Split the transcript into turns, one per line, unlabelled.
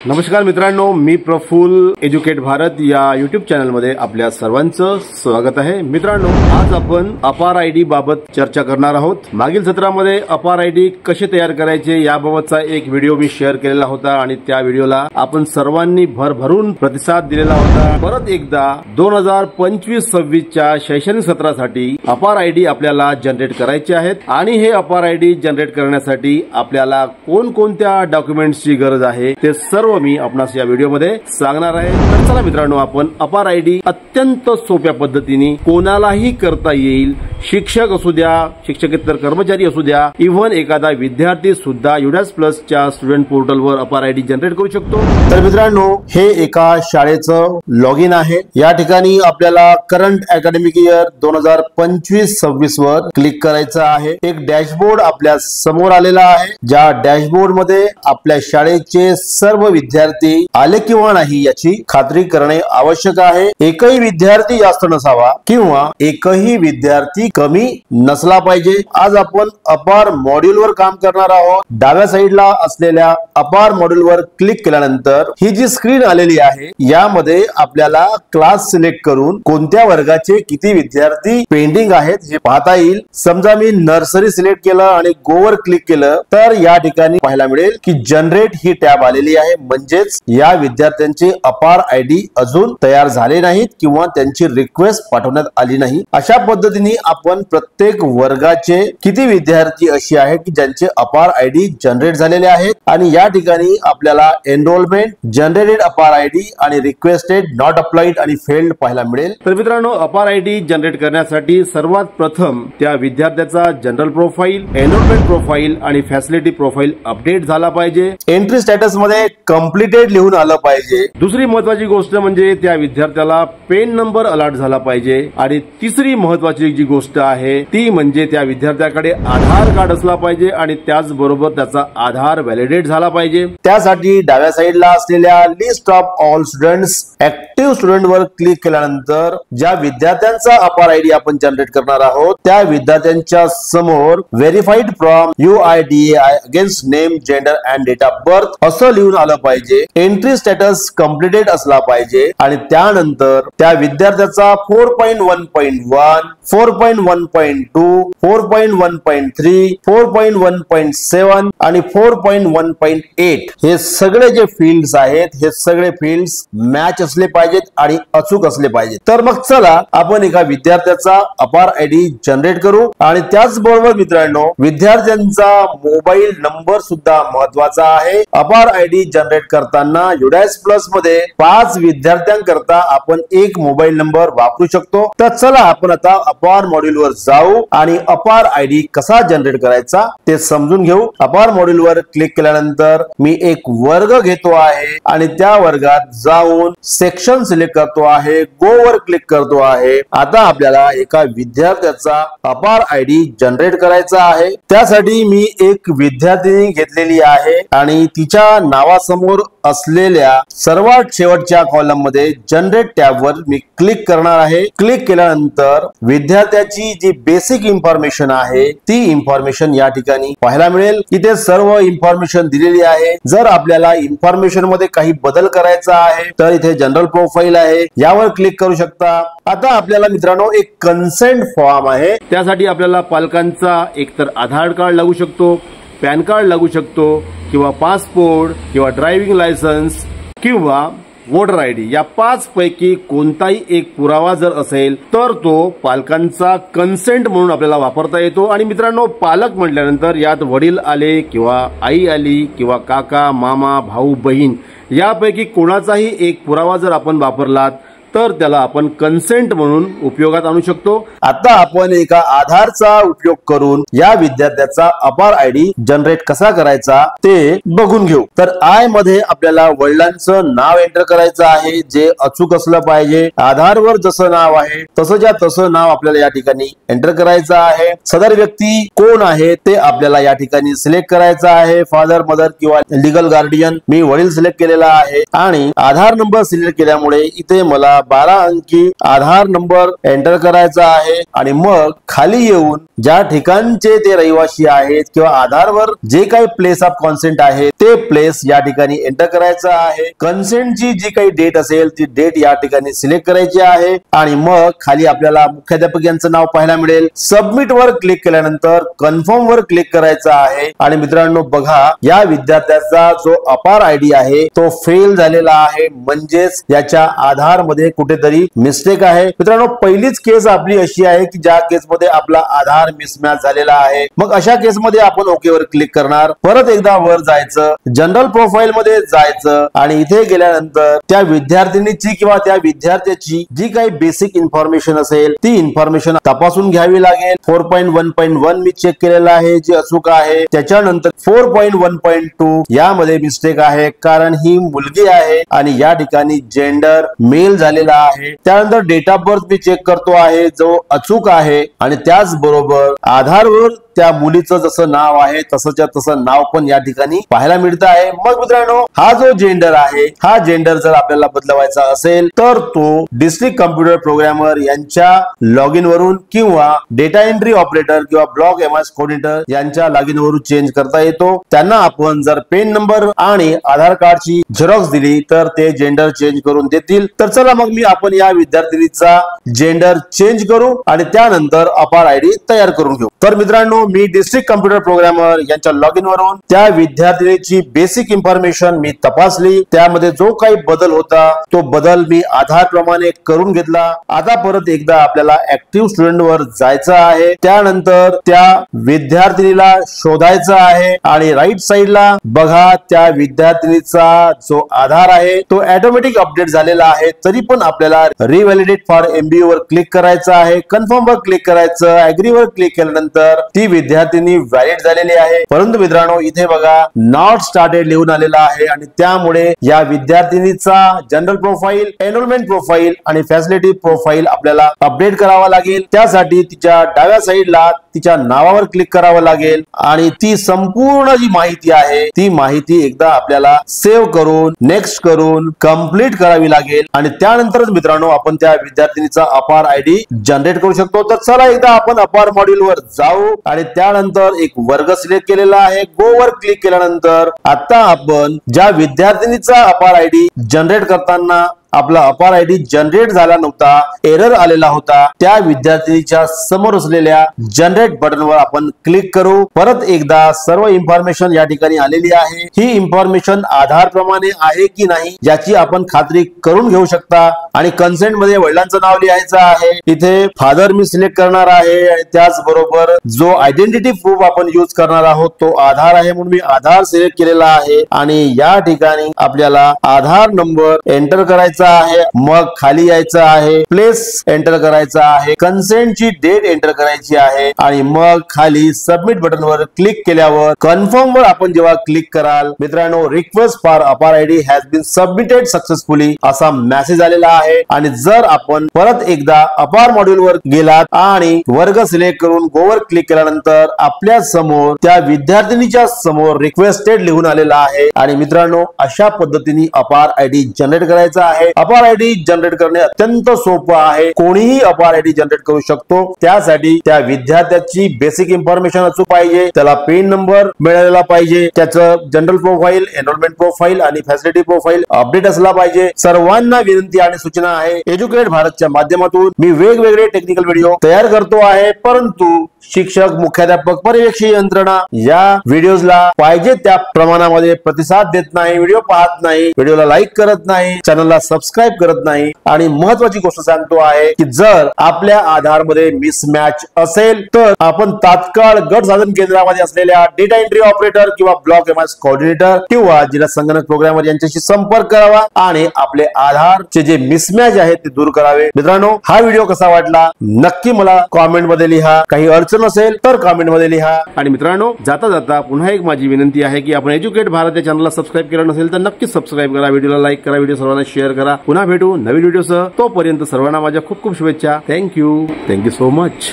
नमस्कार मित्रांनो, मी प्रफुल्ल एज्युकेट भारत या युट्यूब चॅनल मध्ये आपल्या सर्वांचं स्वागत आहे। मित्रांनो, आज आपण अपार आयडी बाबत चर्चा करणार आहोत। मागील सत्रामध्ये अपार आयडी कसे तयार करायचे याबाबतचा एक व्हिडिओ मी शेअर केलेला होता आणि त्या व्हिडिओला आपण सर्वांनी भरभरून प्रतिसाद दिलेला होता। परत एकदा 2025-26 च्या शैक्षणिक सत्रासाठी अपार आयडी आपल्याला जनरेट करायचे आहेत आणि हे अपार आयडी जनरेट करण्यासाठी आपल्याला कोणकोणत्या डॉक्युमेंट्सची गरज आहे ते सर्व मी आपणास या व्हिडिओमध्ये सांगणार आहे। तर चला मित्रांनो, आपण अपार आयडी अत्यंत सोप्या पद्धतीने कोणालाही करता येईल। शिक्षक असू द्या, शिक्षकेतर कर्मचारी असू द्या, इव्हन एखादा विद्यार्थी सुद्धा युडास प्लस च्या स्टुडंट पोर्टलवर अपार आयडी जनरेट करू शकतो। तर मित्रांनो, हे एका शाळेचं लॉग इन आहे। या ठिकाणी आपल्याला करंट अकॅडमिक इयर 2025-26 वर क्लिक करायचं आहे। एक डॅशबोर्ड आपल्या समोर आलेला आहे, ज्या डॅशबोर्ड मध्ये आपल्या शाळेचे सर्व विद्यार्थी आले किंवा नाही याची खात्री करणे आवश्यक आहे। एकही विद्यार्थी जास्त नसावा किंवा एकही विद्यार्थी कमी नसला पाहिजे। आज आपण अपार मॉड्यूल वर काम करणार आहोत। डाव्या साईडला असलेल्या अपार मॉड्यूल वर क्लिक केल्यानंतर ही जी स्क्रीन आलेली आहे, यामध्ये आपल्याला क्लास सिलेक्ट करून कोणत्या वर्गाचे किती विद्यार्थी पेंडिंग आहेत हे पाहता येईल। समजा मी नर्सरी सिलेक्ट केलं आणि गो वर क्लिक केलं तर या ठिकाणी पाहायला मिळेल की जनरेट ही टॅब आलेली आहे, म्हणजेच या विद्यार्थ्यांचे अपार आयडी अजून तयार झाले नाहीत किंवा त्यांची रिक्वेस्ट पाठवण्यात आली नाही। अशा पद्धतीने आपण प्रत्येक वर्गाचे किती विद्यार्थी अशी आहेत की ज्यांचे अपार आयडी जनरेट झालेले आहेत आणि या ठिकाणी आपल्याला एनरोलमेंट, जनरेटेड अपार आयडी आणि रिक्वेस्टेड, नॉट अप्लाइड आणि फेल्ड पाहायला मिळेल। तर मित्रांनो, अपार आयडी जनरेट करण्यासाठी सर्वात प्रथम त्या विद्यार्थ्याचा जनरल प्रोफाइल, एनरोलमेंट प्रोफाइल आणि फॅसिलिटी प्रोफाइल अपडेट झाला पाहिजे। एंट्री स्टेटस मध्ये कंप्लीटेड लिहून आलं पाहिजे। दुसरी महत्वाची गोष्ट म्हणजे त्या विद्यार्थ्याला पेन नंबर अलॉट झाला पाहिजे आणि तिसरी महत्वाची जी गोष्ट आहे ती म्हणजे त्या विद्यार्थ्याकडे आधार कार्ड असला पाहिजे आणि त्याचबरोबर त्याचा आधार व्हॅलिडेट झाला पाहिजे। त्यासाठी डाव्या साईडला असलेल्या list of all students active student वर क्लिक केल्यानंतर ज्या विद्यार्थ्यांचा अपार आयडी आपण जनरेट करणार आहोत त्या विद्यार्थ्यांच्या समोर verified from UIDAI against name, gender and date of birth असं लिहून आलं पाहिजे। एंट्री स्टेटस कंप्लीटेड असला पाहिजे आणि त्यानंतर त्या विद्यार्थ्याचा 4.1.1, 4.1.2, 4.1.3, 4.1.7 आणि 4.1.8 हे सगळे जे फील्ड्स आहेत हे सगळे फील्ड्स मॅच असले पाहिजेत आणि अचूक असले पाहिजेत। तर मग चला आपण एका विद्यार्थ्याचा अपार आयडी जनरेट करू आणि त्याचबरोबर मित्रांनो, विद्यार्थ्यांचा मोबाईल नंबर सुद्धा महत्वाचा आहे। अपार आयडी जनरेट करताना युडास प्लस मध्ये 5 विद्यार्थ्यांकरता आपण एक मोबाईल नंबर वापरू शकतो। तर चला आपण आता अपार मॉड्यूल वर जाऊ आणि अपार आयडी कसा जनरेट करायचा ते समजून घेऊ। अपार मॉड्यूल वर क्लिक केल्यानंतर मी एक वर्ग घेतो आहे आणि त्या वर्गात जाऊन सेक्शन सिलेक्ट करतो आहे, गो वर क्लिक करतो आहे। आता आपल्याला एका विद्यार्थ्याचा अपार आयडी जनरेट करायचा आहे। त्यासाठी मी एक विद्यार्थिनी घेतलेली आहे आणि तिच्या नावासमोर असलेल्या सर्वात शेवटच्या कॉलम मध्ये जनरेट टॅब वर मी क्लिक करणार आहे। क्लिक केल्यानंतर विद्यार्थ्याची जी बेसिक इन्फॉर्मेशन आहे ती इन्फॉर्मेशन या ठिकाणी पाहायला मिळेल। इथे सर्व इन्फॉर्मेशन दिलेली आहे। जर आपल्याला इन्फॉर्मेशन मध्ये काही बदल करायचा आहे तर इथे जनरल प्रोफाइल आहे, यावर क्लिक करू शकता। आता आपल्याला मित्रांनो एक कन्सेंट फॉर्म आहे, त्यासाठी आपल्याला पालकांचा एकतर आधार कार्ड लागू शकतो, पॅन कार्ड लागू शकतो किंवा पासपोर्ट किंवा ड्रायव्हिंग लायसन्स किंवा वोटर आयडी या 5 पैकी कोणताही एक पुरावा जर असेल तर तो पालकांचा कन्सेंट म्हणून आपल्याला वापरता येतो। आणि मित्रांनो, पालक म्हटल्यानंतर यात वडील आले किंवा आई आली किंवा काका, मामा, भाऊ, बहीण यापैकी कोणाचाही एक पुरावा जर आपण वापरलात तर त्याला आपण कन्सेंट म्हणून उपयोगात आणू शकतो। आता आपण एका आधारचा उपयोग करून या विद्यार्थ्याचा अपार आयडी जनरेट कसा करायचा ते बघून घेऊ। तर आय मध्ये आपल्याला वडिलांचं नाव एंटर करायचं आहे, जे अचूक असलं पाहिजे। आधारवर जसं नाव आहे तसंच्या तसं नाव आपल्याला या ठिकाणी एंटर करायचं आहे। सदर व्यक्ती कोण आहे ते आपल्याला या ठिकाणी सिलेक्ट करायचं आहे, फादर, मदर किंवा लिगल गार्डियन। मी वडील सिलेक्ट केलेला आहे आणि आधार नंबर सिलेक्ट केल्यामुळे इथे मला आपल्याला 12 अंकी आधार नंबर एंटर करायचा आहे आणि मग खाली येऊन ज्या ठिकाणचे ते रहिवासी आहेत किंवा आधारवर जे काही प्लेस ऑफ कॉन्सेंट आहे ते प्लेस या ठिकाणी एंटर करायचं आहे। कन्सेंटची जी काही डेट असेल ती डेट या ठिकाणी सिलेक्ट करायची आहे आणि मग खाली आपल्याला मुख्याध्यापक यांचं नाव पाहायला मिळेल। सबमिट वर क्लिक केल्यानंतर कन्फर्म वर क्लिक करायचं आहे आणि मित्रांनो बघा या विद्यार्थ्याचा जो अपार आयडी आहे तो फेल झालेला आहे, म्हणजेच याच्या आधार मध्ये कुठेतरी मिस्टेक आहे। मित्रांनो पहिलीच केस आपली अशी आहे की ज्या केस मध्ये आपला आधार मिसमॅच झालेला आहे। मग अशा केस मध्ये आपण ओके वर क्लिक करणार, परत एकदा वर जायचं, जनरल प्रोफाइल मध्ये जायचं आणि इथे गेल्यानंतर त्या विद्यार्थिनीची किंवा त्या विद्यार्थ्याची जी काही बेसिक इन्फॉर्मेशन असेल ती इन्फॉर्मेशन तपासून घ्यावी लागेल। 4.1.1 मी चेक केलेला आहे जे अचूक आहे। त्याच्यानंतर 4.1.2 यामध्ये मिस्टेक आहे कारण ही मुलगी आहे आणि या ठिकाणी जेंडर मेल झालेला आहे। त्यानंतर डेट ऑफ बर्थ मी चेक करतो आहे जो अचूक आहे आणि त्याचबरोबर आधारवर त्या मुलीचं जसं नाव आहे तसंच्या तसं नाव पण या ठिकाणी पाहायला मिळत आहे। मग मित्रांनो हा जो जेंडर आहे हा जेंडर जर आपल्याला बदलवायचा असेल तर तो डिस्ट्रिक्ट कम्प्युटर प्रोग्रामर यांच्या लॉग इन वरून किंवा डेटा एंट्री ऑपरेटर किंवा ब्लॉक एमएस कोऑर्डिनेटर यांच्या लॉग इन वरून चेंज करता येतो। त्यांना आपण जर पेन नंबर आणि आधार कार्डची झेरॉक्स दिली तर ते जेंडर चेंज करून देतील। तर चला मग मी आपण या विद्यार्थिनीचा जेंडर चेंज करू आणि त्यानंतर अपार आयडी तयार करून घेऊ। तर मित्रांनो मी डिस्ट्रिक्ट कम्प्युटर प्रोग्रामर यांच्या लॉग इन वरून त्या विद्यार्थिनीची बेसिक इन्फॉर्मेशन मी तपासली, त्यामध्ये जो काही बदल होता तो बदल मी आधार प्रमाणे करून घेतला। आता परत एकदा आपल्याला ऍक्टिव्ह स्टुडंट वर जायचं आहे, त्यानंतर त्या विद्यार्थिनीला शोधायचं आहे आणि राईट साइडला बघा त्या विद्यार्थिनीचा जो आधार आहे तो ऑटोमॅटिक अपडेट झालेला आहे, तरी पण आपल्याला रिव्हॅलिडेट फॉर एमबीए वर क्लिक करायचं आहे, कन्फर्म वर क्लिक करायचं, ऍग्री वर क्लिक केल्यानंतर ती विद्यार्थिनी व्हॅलिड झालेली आहे। परंतु मित्रांनो इथे बघा नॉट स्टार्टेड लिहून आलेला आहे आणि त्यामुळे या विद्यार्थिनीचा जनरल प्रोफाइल, एनरोलमेंट प्रोफाइल आणि फॅसिलिटी प्रोफाइल आपल्याला अपडेट करावा लागेल। त्यासाठी तिच्या डाव्या साइडला तिच्या नावावर क्लिक करावं लागेल आणि ती संपूर्ण जी माहिती आहे ती माहिती एकदा आपल्याला सेव्ह करून नेक्स्ट करून कंप्लीट करावी लागेल आणि त्यानंतरच मित्रांनो आपण त्या विद्यार्थिनीचा अपार आयडी जनरेट करू शकतो। तर चला एकदा आपण अपार मॉड्यूल वर जाऊ आणि त्यानंतर एक वर्ग सिलेक्ट केलेला आहे, गो वर क्लिक केल्यानंतर आता आपण ज्या विद्यार्थिनीचा अपार आयडी जनरेट करताना आपला अपार आयडी जनरेट झाला नव्हता, एरर आलेला होता, त्या विद्यार्थिनीच्या समोर असलेल्या जनरेट बटनवर आपण क्लिक करू। परत एकदा सर्व इन्फॉर्मेशन या ठिकाणी आलेली आहे, ही इन्फॉर्मेशन आधार प्रमाणे आहे की नाही याची आपण खात्री करून घेऊ शकता आणि कन्सेंट मध्ये वडिलांचं नाव लिहायचं आहे, इथे फादर मी सिलेक्ट करणार आहे आणि त्याचबरोबर जो आयडेंटिटी प्रूफ आपण यूज करणार आहोत तो आधार आहे म्हणून मी आधार सिलेक्ट केलेला आहे आणि या ठिकाणी आपल्याला आधार नंबर एंटर करायचा आहे, मग खाली यायचं आहे, प्लेस एंटर करायचा आहे, कन्सेंटची डेट एंटर करायची आहे आणि मग खाली सबमिट बटन वर क्लिक केल्यावर कन्फर्म वर आपण जेव्हा क्लिक कराल मित्रांनो request for Apaar ID has been submitted successfully असा मेसेज आलेला आहे। आणि जर आपण परत एकदा अपार मॉड्यूल वर गेलात आणि वर्ग सिलेक्ट करून गो वर क्लिक केल्यानंतर आपल्या समोर त्या विद्यार्थिनीच्या समोर रिक्वेस्टेड लिहून आलेला आहे आणि मित्रांनो अशा पद्धतीने अपार आयडी जनरेट करायचा आहे। अपार आयडी जनरेट करणे अत्यंत सोपं आहे, कोणीही अपार आयडी जनरेट करू शकतो। त्यासाठी त्या विद्यार्थ्याची बेसिक इन्फॉर्मेशन अचूक पाहिजे, त्याला पेन नंबर मिळालेला पाहिजे, त्याचं जनरल प्रोफाइल, एनरोलमेंट प्रोफाइल आणि फॅसिलिटी प्रोफाइल अपडेट असला पाहिजे। सर्वांना विनंती आणि सूचना आहे एज्युकेट भारतच्या माध्यमातून मी वेगवेगळे टेक्निकल व्हिडिओ तयार करतो आहे, परंतु शिक्षक, मुख्याध्यापक, पर्यवेक्षी यंत्रणा या व्हिडिओजला पाहिजे त्या प्रमाणामध्ये प्रतिसाद देत नाही, व्हिडिओ पाहत नाही, व्हिडिओला लाईक करत नाही, चॅनलला सबस्क्राइब करत नाही। आणि महत्वाची गोष्ट सांगतो आहे की जर आपल्या आधार मध्ये मिसमॅच असेल तर आपण तात्काळ गट साधन केंद्रामध्ये असलेल्या डेटा एंट्री ऑपरेटर किंवा ब्लॉक एमएस कोऑर्डिनेटर किंवा जिल्हा संगणक प्रोग्रामर यांच्याशी संपर्क करावा आणि आपले आधारचे जे मिसमॅच आहेत ते दूर करावे। मित्रांनो हा व्हिडिओ कसा वाटला नक्की मला कॉमेंट मध्ये लिहा, काही अडचण असेल तर कॉमेंट मध्ये लिहा। आणि मित्रांनो जाता जाता पुन्हा एक माझी विनंती आहे की आपण एज्युकेट भारत या चॅनलला सबस्क्राइब केलं नसेल तर नक्की सबस्क्राइब करा, व्हिडिओला लाईक करा, व्हिडिओ सर्वांना शेअर करा। पुन्हा भेटू नवीन व्हिडिओसह, तोपर्यंत सर्वांना माझ्या खूप खूप शुभेच्छा। Thank you so much.